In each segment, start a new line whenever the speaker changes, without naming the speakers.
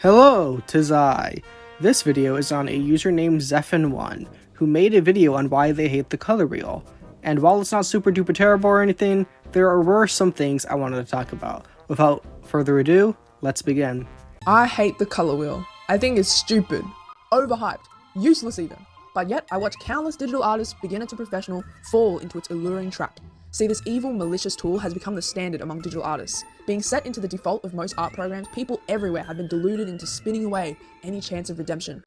Hello, 'tis I. This video is on a user named Zepn1, who made a video on why they hate the color wheel. And while it's not super duper terrible or anything, there were some things I wanted to talk about. Without further ado, let's begin.
I hate the color wheel. I think it's stupid, overhyped, useless even. But yet, I watch countless digital artists, beginner to professional, fall into its alluring trap. See, this evil, malicious tool has become the standard among digital artists. Being set into the default of most art programs, people everywhere have been deluded into spinning away any chance of redemption.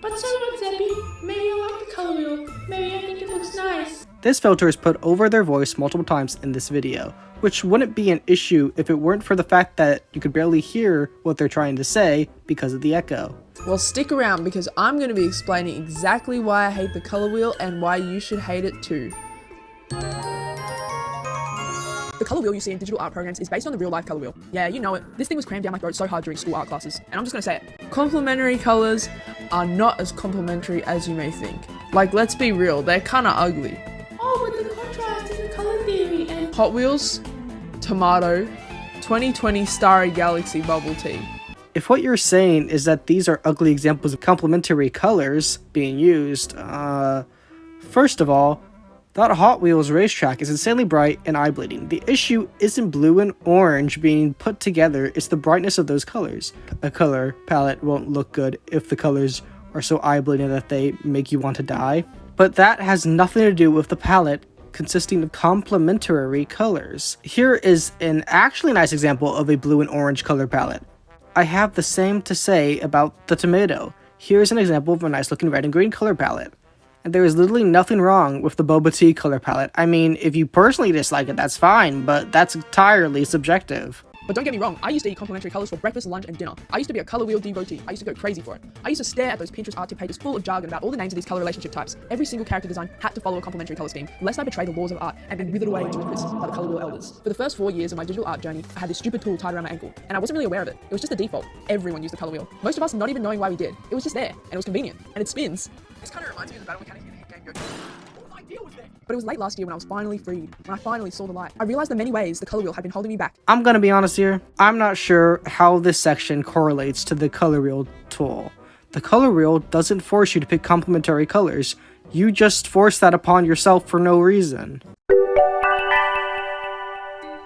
But so what, Zeppy? Maybe I like the color wheel. Maybe I think it looks nice.
This filter is put over their voice multiple times in this video, which wouldn't be an issue if it weren't for the fact that you could barely hear what they're trying to say because of the echo.
Well, stick around because I'm going to be explaining exactly why I hate the color wheel and why you should hate it too. The color wheel you see in digital art programs is based on the real life color wheel. Yeah, you know it. This thing was crammed down my throat so hard during school art classes. And I'm just gonna say it. Complementary colors are not as complementary as you may think. Like, let's be real, they're kinda ugly.
Oh, but the contrast is the color theory and
Hot Wheels, Tomato, 2020 Starry Galaxy Bubble Tea.
If what you're saying is that these are ugly examples of complementary colors being used, first of all, that Hot Wheels racetrack is insanely bright and eye-bleeding. The issue isn't blue and orange being put together, it's the brightness of those colors. A color palette won't look good if the colors are so eye-bleeding that they make you want to die. But that has nothing to do with the palette consisting of complementary colors. Here is an actually nice example of a blue and orange color palette. I have the same to say about the tomato. Here's an example of a nice looking red and green color palette. And there is literally nothing wrong with the boba tea color palette. I mean, if you personally dislike it, that's fine, but that's entirely subjective.
But don't get me wrong, I used to eat complementary colors for breakfast, lunch, and dinner. I used to be a color wheel devotee. I used to go crazy for it. I used to stare at those Pinterest art tip pages full of jargon about all the names of these color relationship types. Every single character design had to follow a complementary color scheme, lest I betray the laws of art and be withered away into a crisp by the color wheel elders. For the first 4 years of my digital art journey, I had this stupid tool tied around my ankle, and I wasn't really aware of it. It was just the default. Everyone used the color wheel. Most of us not even knowing why we did. It was just there, and it was convenient, and it spins. This kind of reminds me of the battle mechanics in the hit game Go. What idea was there? But it was late last year when I was finally freed, when I finally saw the light. I realized the many ways the color wheel had been holding me back.
I'm gonna be honest here, I'm not sure how this section correlates to the color wheel tool. The color wheel doesn't force you to pick complementary colors, you just force that upon yourself for no reason.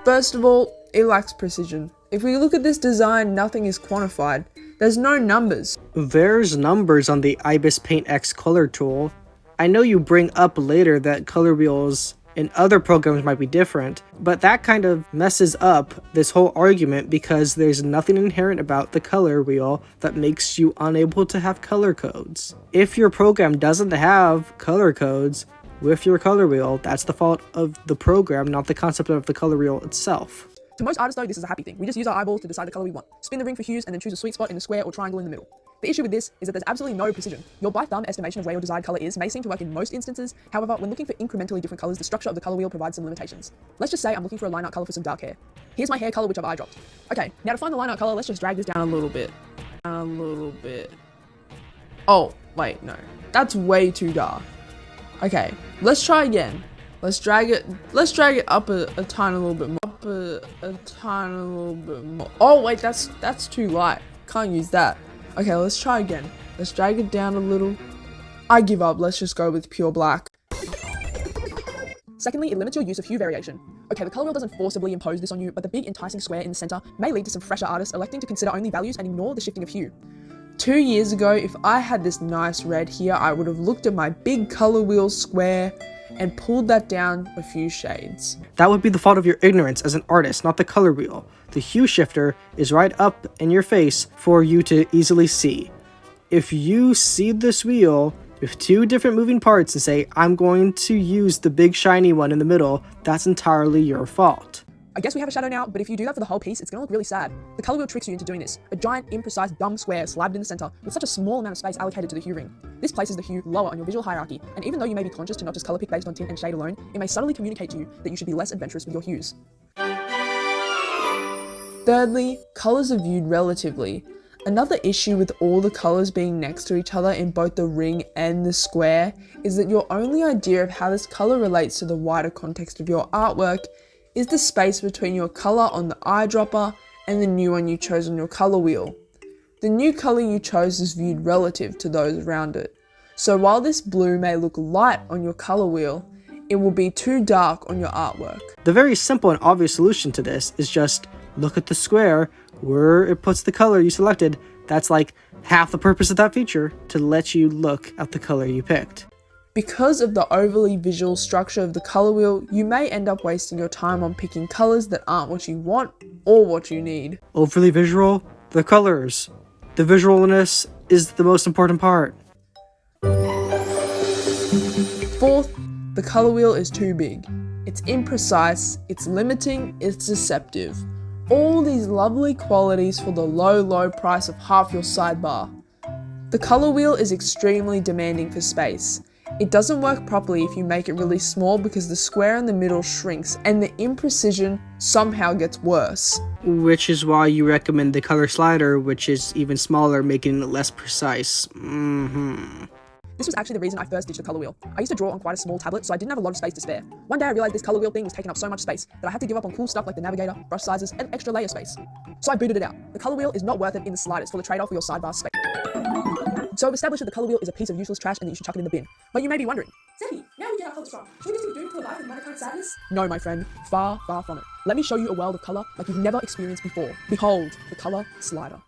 First of all, it lacks precision. If we look at this design, nothing is quantified. There's no numbers.
There's numbers on the IBIS Paint X color tool. I know you bring up later that color wheels in other programs might be different, but that kind of messes up this whole argument because there's nothing inherent about the color wheel that makes you unable to have color codes. If your program doesn't have color codes with your color wheel, that's the fault of the program, not the concept of the color wheel itself.
To most artists though, this is a happy thing. We just use our eyeballs to decide the color we want. Spin the ring for hues and then choose a sweet spot in the square or triangle in the middle. The issue with this is that there's absolutely no precision. Your by thumb estimation of where your desired color is may seem to work in most instances. However, when looking for incrementally different colors, the structure of the color wheel provides some limitations. Let's just say I'm looking for a line art color for some dark hair. Here's my hair color, which I've eye dropped. Okay, now to find the line art color, let's just drag this down a little bit. Oh, wait, no. That's way too dark. Okay, let's try again. Let's drag it up a tiny little bit more. A tiny little bit more. Oh wait, that's too light. Can't use that. Okay, let's try again. Let's drag it down a little. I give up. Let's just go with pure black. Secondly, it limits your use of hue variation. Okay, the color wheel doesn't forcibly impose this on you, but the big enticing square in the center may lead to some fresher artists electing to consider only values and ignore the shifting of hue. 2 years ago, if I had this nice red here, I would have looked at my big color wheel square and pulled that down a few shades.
That would be the fault of your ignorance as an artist, not the color wheel. The hue shifter is right up in your face for you to easily see. If you see this wheel with 2 different moving parts and say, I'm going to use the big shiny one in the middle, that's entirely your fault.
I guess we have a shadow now, but if you do that for the whole piece, it's gonna look really sad. The color wheel tricks you into doing this. A giant, imprecise, dumb square slabbed in the center with such a small amount of space allocated to the hue ring. This places the hue lower on your visual hierarchy, and even though you may be conscious to not just color pick based on tint and shade alone, it may subtly communicate to you that you should be less adventurous with your hues. Thirdly, colors are viewed relatively. Another issue with all the colors being next to each other in both the ring and the square is that your only idea of how this color relates to the wider context of your artwork is the space between your color on the eyedropper and the new one you chose on your color wheel. The new color you chose is viewed relative to those around it. So while this blue may look light on your color wheel, it will be too dark on your artwork.
The very simple and obvious solution to this is just look at the square where it puts the color you selected. That's like half the purpose of that feature, to let you look at the color you picked.
Because of the overly visual structure of the color wheel, you may end up wasting your time on picking colors that aren't what you want or what you need.
Overly visual? The colors. The visualness is the most important part.
Fourth, the color wheel is too big. It's imprecise, it's limiting, it's deceptive. All these lovely qualities for the low price of half your sidebar. The color wheel is extremely demanding for space. It doesn't work properly if you make it really small because the square in the middle shrinks and the imprecision somehow gets worse.
Which is why you recommend the color slider, which is even smaller, making it less precise.
This was actually the reason I first ditched the color wheel. I used to draw on quite a small tablet, so I didn't have a lot of space to spare. One day I realized this color wheel thing was taking up so much space that I had to give up on cool stuff like the navigator, brush sizes, and extra layer space. So I booted it out. The color wheel is not worth it in the slightest for the trade-off for your sidebar space. So I've established that the color wheel is a piece of useless trash and that you should chuck it in the bin. But you may be wondering,
Zeppi, now we get our colours from. Should we just be doomed to a life of monotone sadness?
no, my friend, far from it. Let me show you a world of color like you've never experienced before. Behold, the color slider.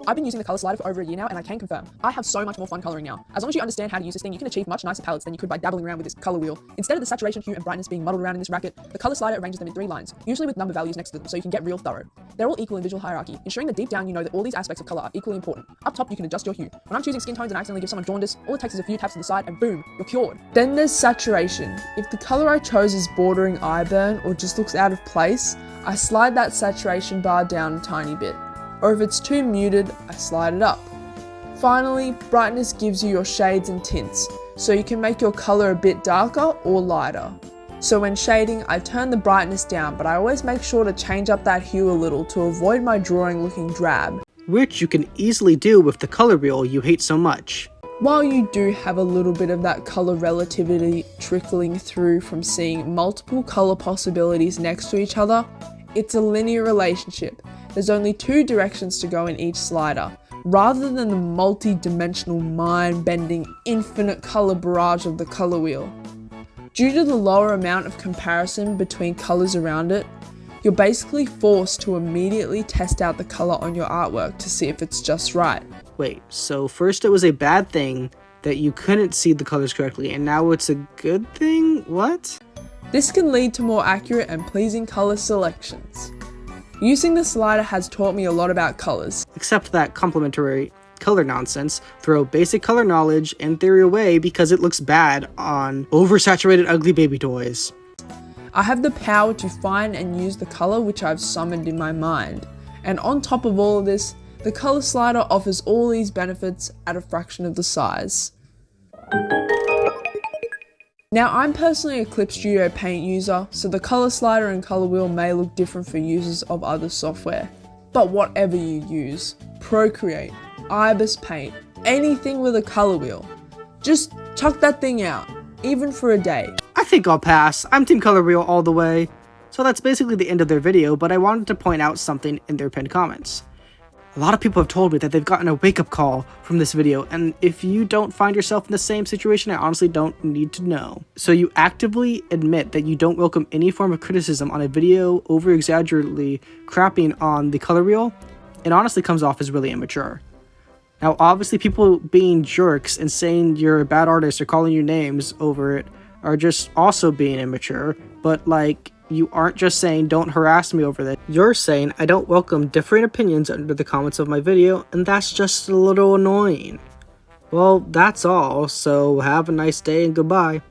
I've been using the color slider for over a year now, and I can confirm, I have so much more fun coloring now. As long as you understand how to use this thing, you can achieve much nicer palettes than you could by dabbling around with this color wheel. Instead of the saturation, hue, and brightness being muddled around in this racket, the color slider arranges them in 3 lines, usually with number values next to them, so you can get real thorough. They're all equal in visual hierarchy, ensuring that deep down you know that all these aspects of color are equally important. Up top, you can adjust your hue. When I'm choosing skin tones and accidentally give someone jaundice, all it takes is a few taps to the side, and boom, you're cured. Then there's saturation. If the color I chose is bordering eye burn or just looks out of place, I slide that saturation bar down a tiny bit. Or if it's too muted, I slide it up. Finally, brightness gives you your shades and tints, so you can make your color a bit darker or lighter. So when shading, I turn the brightness down, but I always make sure to change up that hue a little to avoid my drawing looking drab.
Which you can easily do with the color wheel you hate so much.
While you do have a little bit of that color relativity trickling through from seeing multiple color possibilities next to each other, it's a linear relationship. There's only 2 directions to go in each slider, rather than the multi-dimensional, mind-bending, infinite color barrage of the color wheel. Due to the lower amount of comparison between colors around it, you're basically forced to immediately test out the color on your artwork to see if it's just right.
Wait, so first it was a bad thing that you couldn't see the colors correctly, and now it's a good thing? What?
This can lead to more accurate and pleasing color selections. Using the slider has taught me a lot about colors.
Except that complementary color nonsense, throw basic color knowledge and theory away because it looks bad on oversaturated ugly baby toys.
I have the power to find and use the color which I've summoned in my mind. And on top of all of this, the color slider offers all these benefits at a fraction of the size. Now, I'm personally a Clip Studio Paint user, so the color slider and color wheel may look different for users of other software. But whatever you use, Procreate, Ibis Paint, anything with a color wheel, just chuck that thing out, even for a day.
I think I'll pass. I'm Team Color Wheel all the way. So that's basically the end of their video, but I wanted to point out something in their pinned comments. A lot of people have told me that they've gotten a wake-up call from this video, and if you don't find yourself in the same situation, I honestly don't need to know. So you actively admit that you don't welcome any form of criticism on a video over-exaggeratedly crapping on the color wheel. It honestly comes off as really immature. Now, obviously, people being jerks and saying you're a bad artist or calling you names over it are just also being immature, but like, you aren't just saying don't harass me over this. You're saying I don't welcome differing opinions under the comments of my video, and that's just a little annoying. Well, that's all, so have a nice day and goodbye.